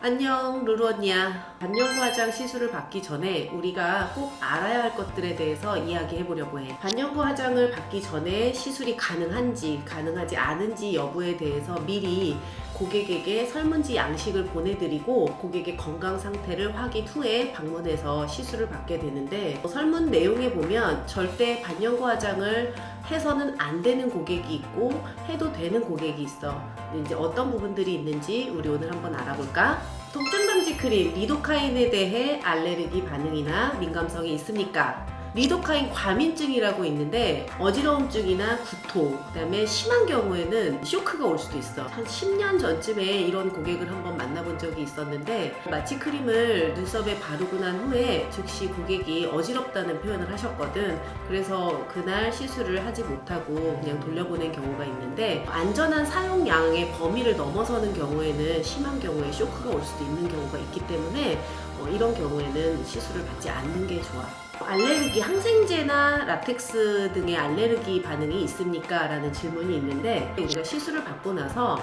안녕, 루루 언니야. 반영구 화장 시술을 받기 전에 우리가 꼭 알아야 할 것들에 대해서 이야기해 보려고 해. 반영구 화장을 받기 전에 시술이 가능한지, 가능하지 않은지 여부에 대해서 미리 고객에게 설문지 양식을 보내드리고 고객의 건강 상태를 확인 후에 방문해서 시술을 받게 되는데, 설문 내용에 보면 절대 반영구 화장을 해서는 안 되는 고객이 있고 해도 되는 고객이 있어. 이제 어떤 부분들이 있는지 우리 오늘 한번 알아볼까? 통증 방지 크림 리도카인에 대해 알레르기 반응이나 민감성이 있습니까? 리도카인 과민증이라고 있는데 어지러움증이나 구토, 그다음에 심한 경우에는 쇼크가 올 수도 있어. 한 10년 전쯤에 이런 고객을 한번 만나본 적이 있었는데, 마취 크림을 눈썹에 바르고 난 후에 즉시 고객이 어지럽다는 표현을 하셨거든. 그래서 그날 시술을 하지 못하고 그냥 돌려보낸 경우가 있는데, 안전한 사용량의 범위를 넘어서는 경우에는 심한 경우에 쇼크가 올 수도 있는 경우가 있기 때문에 이런 경우에는 시술을 받지 않는 게 좋아. 알레르기, 항생제나 라텍스 등의 알레르기 반응이 있습니까? 라는 질문이 있는데, 우리가 시술을 받고 나서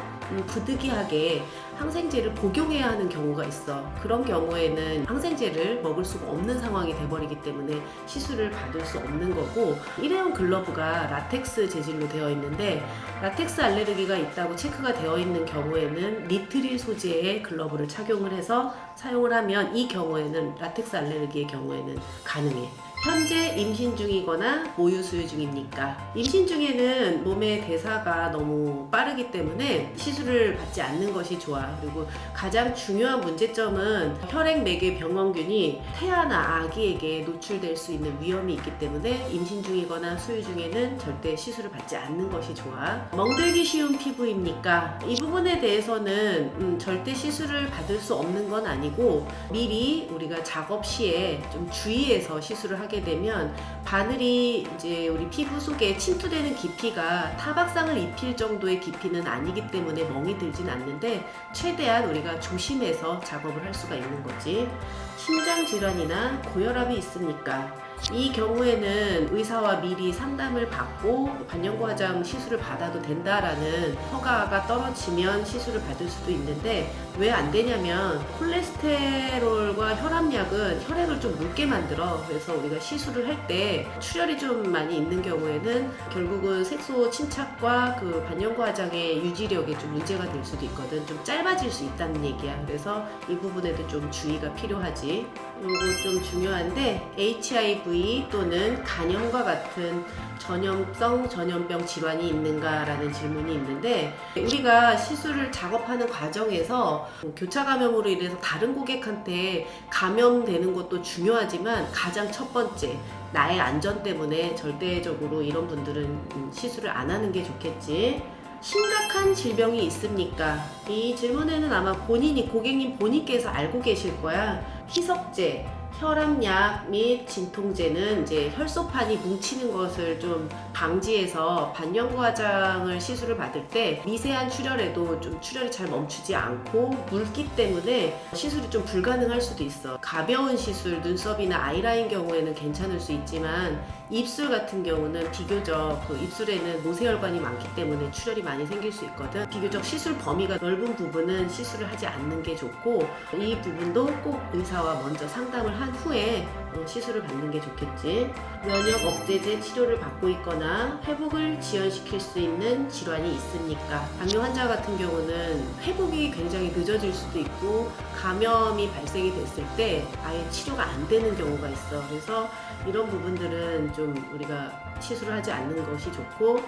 부득이하게 항생제를 복용해야 하는 경우가 있어. 그런 경우에는 항생제를 먹을 수가 없는 상황이 돼버리기 때문에 시술을 받을 수 없는 거고, 일회용 글러브가 라텍스 재질로 되어 있는데, 라텍스 알레르기가 있다고 체크가 되어 있는 경우에는 니트릴 소재의 글러브를 착용을 해서 사용을 하면, 이 경우에는 라텍스 알레르기의 경우에는 가능해. 현재 임신 중이거나 모유 수유 중입니까? 임신 중에는 몸의 대사가 너무 빠르기 때문에 시술을 받지 않는 것이 좋아. 그리고 가장 중요한 문제점은 혈액매개 병원균이 태아나 아기에게 노출될 수 있는 위험이 있기 때문에 임신 중이거나 수유 중에는 절대 시술을 받지 않는 것이 좋아. 멍들기 쉬운 피부입니까? 이 부분에 대해서는 절대 시술을 받을 수 없는 건 아니고, 미리 우리가 작업 시에 좀 주의해서 시술을 하게 되면 바늘이 이제 우리 피부 속에 침투되는 깊이가 타박상을 입힐 정도의 깊이는 아니기 때문에 멍이 들진 않는데, 최대한 우리가 조심해서 작업을 할 수가 있는 거지. 심장 질환이나 고혈압이 있습니까? 이 경우에는 의사와 미리 상담을 받고 반영구 화장 시술을 받아도 된다라는 허가가 떨어지면 시술을 받을 수도 있는데, 왜 안 되냐면 콜레스테롤과 혈압약은 혈액을 좀 묽게 만들어. 그래서 우리가 시술을 할 때 출혈이 좀 많이 있는 경우에는 결국은 색소 침착과 그 반영구 화장의 유지력에 좀 문제가 될 수도 있거든. 좀 짧아질 수 있다는 얘기야. 그래서 이 부분에도 좀 주의가 필요하지. 이거 좀 중요한데, HIV 또는 간염과 같은 전염성 전염병 질환이 있는가라는 질문이 있는데, 우리가 시술을 작업하는 과정에서 교차 감염으로 인해서 다른 고객한테 감염되는 것도 중요하지만, 가장 첫 번째 나의 안전 때문에 절대적으로 이런 분들은 시술을 안 하는 게 좋겠지. 심각한 질병이 있습니까? 이 질문에는 아마 고객님 본인께서 알고 계실 거야. 희석제, 혈압약 및 진통제는 이제 혈소판이 뭉치는 것을 좀 방지해서 반영구 화장을 시술을 받을 때 미세한 출혈에도 좀 출혈이 잘 멈추지 않고 묽기 때문에 시술이 좀 불가능할 수도 있어. 가벼운 시술, 눈썹이나 아이라인 경우에는 괜찮을 수 있지만, 입술 같은 경우는 비교적 그 입술에는 모세혈관이 많기 때문에 출혈이 많이 생길 수 있거든. 비교적 시술 범위가 넓은 부분은 시술을 하지 않는 게 좋고, 이 부분도 꼭 의사와 먼저 상담을 한 후에 시술을 받는 게 좋겠지. 면역 억제제 치료를 받고 있거나 회복을 지연시킬 수 있는 질환이 있습니까? 당뇨 환자 같은 경우는 회복이 굉장히 늦어질 수도 있고, 감염이 발생이 됐을 때 아예 치료가 안 되는 경우가 있어. 그래서 이런 부분들은 좀 우리가 시술을 하지 않는 것이 좋고,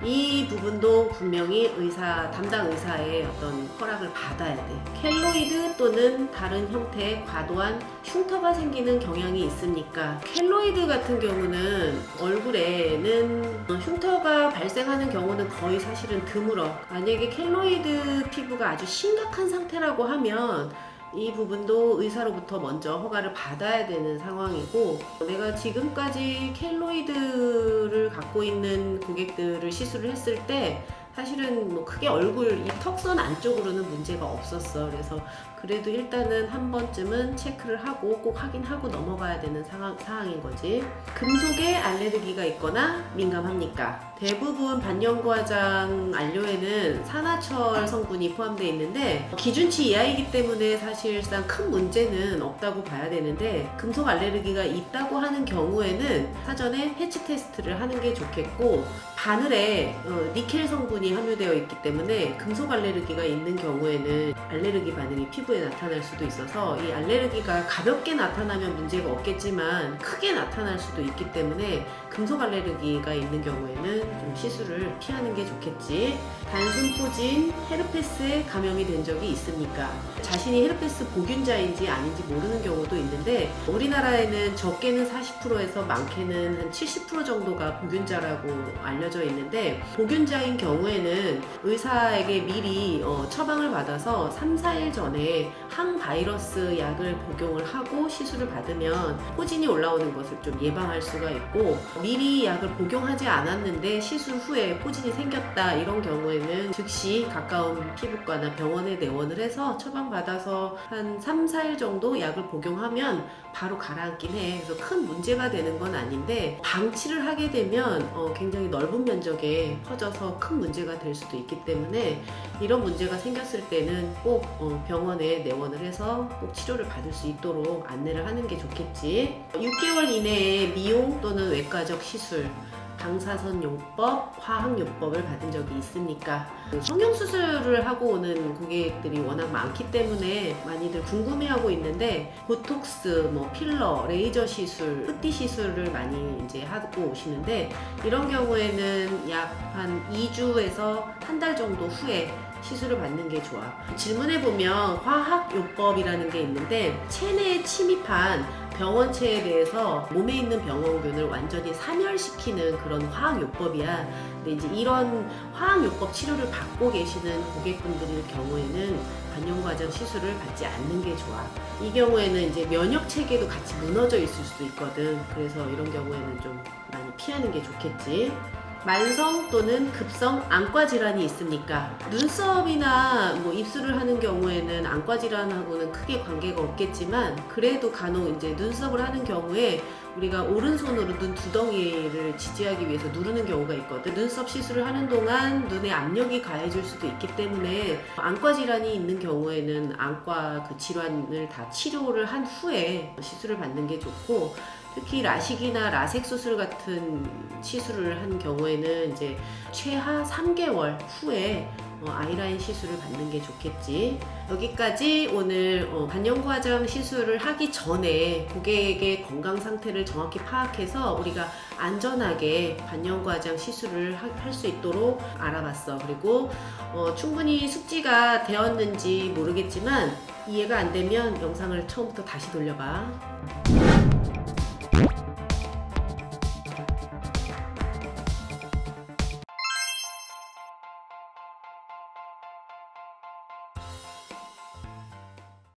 이 부분도 분명히 담당 의사의 어떤 허락을 받아야 돼. 켈로이드 또는 다른 형태의 과도한 흉터가 생기는 경향이 있습니까? 켈로이드 같은 경우는 얼굴에는 흉터가 발생하는 경우는 거의 사실은 드물어. 만약에 켈로이드 피부가 아주 심각한 상태라고 하면 이 부분도 의사로부터 먼저 허가를 받아야 되는 상황이고, 내가 지금까지 켈로이드를 갖고 있는 고객들을 시술을 했을 때 사실은 뭐 크게 얼굴 이 턱선 안쪽으로는 문제가 없었어. 그래서 그래도 일단은 한 번쯤은 체크를 하고 꼭 확인하고 넘어가야 되는 상황인 거지. 금속에 알레르기가 있거나 민감합니까? 대부분 반영구 화장 안료에는 산화철 성분이 포함되어 있는데 기준치 이하이기 때문에 사실상 큰 문제는 없다고 봐야 되는데, 금속 알레르기가 있다고 하는 경우에는 사전에 패치 테스트를 하는 게 좋겠고, 바늘에 니켈 성분이 함유되어 있기 때문에 금속 알레르기가 있는 경우에는 알레르기 반응이 피부에 나타날 수도 있어서, 이 알레르기가 가볍게 나타나면 문제가 없겠지만 크게 나타날 수도 있기 때문에 금속 알레르기가 있는 경우에는 좀 시술을 피하는 게 좋겠지. 단순 포진 헤르페스에 감염이 된 적이 있습니까? 자신이 헤르페스 보균자인지 아닌지 모르는 경우도 있는데, 우리나라에는 적게는 40%에서 많게는 한 70% 정도가 보균자라고 알려져 있는데, 보균자인 경우에는 의사에게 미리 처방을 받아서 3-4일 전에 항바이러스 약을 복용을 하고 시술을 받으면 포진이 올라오는 것을 좀 예방할 수가 있고, 미리 약을 복용하지 않았는데 시술 후에 포진이 생겼다 이런 경우에는 즉시 가까운 피부과나 병원에 내원을 해서 처방받아서 한 3-4일 정도 약을 복용하면 바로 가라앉긴 해. 그래서 큰 문제가 되는 건 아닌데, 방치를 하게 되면 굉장히 넓은 면적에 퍼져서 큰 문제가 될 수도 있기 때문에 이런 문제가 생겼을 때는 꼭 병원에 내원을 해서 꼭 치료를 받을 수 있도록 안내를 하는 게 좋겠지. 6개월 이내에 미용 또는 외과적 시술, 방사선요법, 화학요법을 받은 적이 있습니까? 성형수술을 하고 오는 고객들이 워낙 많기 때문에 많이들 궁금해하고 있는데, 보톡스, 필러, 레이저 시술, 뿌띠 시술을 많이 이제 하고 오시는데, 이런 경우에는 약 한 2주에서 한 달 정도 후에 시술을 받는 게 좋아. 질문해 보면 화학요법이라는 게 있는데, 체내에 침입한 병원체에 대해서 몸에 있는 병원균을 완전히 사멸시키는 그런 화학요법이야. 근데 이제 이런 화학요법 치료를 받고 계시는 고객분들의 경우에는 반영구 화장 시술을 받지 않는 게 좋아. 이 경우에는 이제 면역 체계도 같이 무너져 있을 수도 있거든. 그래서 이런 경우에는 좀 많이 피하는 게 좋겠지. 만성 또는 급성 안과 질환이 있습니까? 눈썹이나 입술을 하는 경우에는 안과 질환하고는 크게 관계가 없겠지만, 그래도 간혹 이제 눈썹을 하는 경우에 우리가 오른손으로 눈 두덩이를 지지하기 위해서 누르는 경우가 있거든. 눈썹 시술을 하는 동안 눈에 압력이 가해질 수도 있기 때문에 안과 질환이 있는 경우에는 안과 그 질환을 다 치료를 한 후에 시술을 받는 게 좋고, 특히 라식이나 라섹 수술 같은 시술을 한 경우에는 이제 최하 3개월 후에 아이라인 시술을 받는 게 좋겠지. 여기까지 오늘 반영구 화장 시술을 하기 전에 고객의 건강 상태를 정확히 파악해서 우리가 안전하게 반영구 화장 시술을 할 수 있도록 알아봤어. 그리고 충분히 숙지가 되었는지 모르겠지만 이해가 안 되면 영상을 처음부터 다시 돌려봐.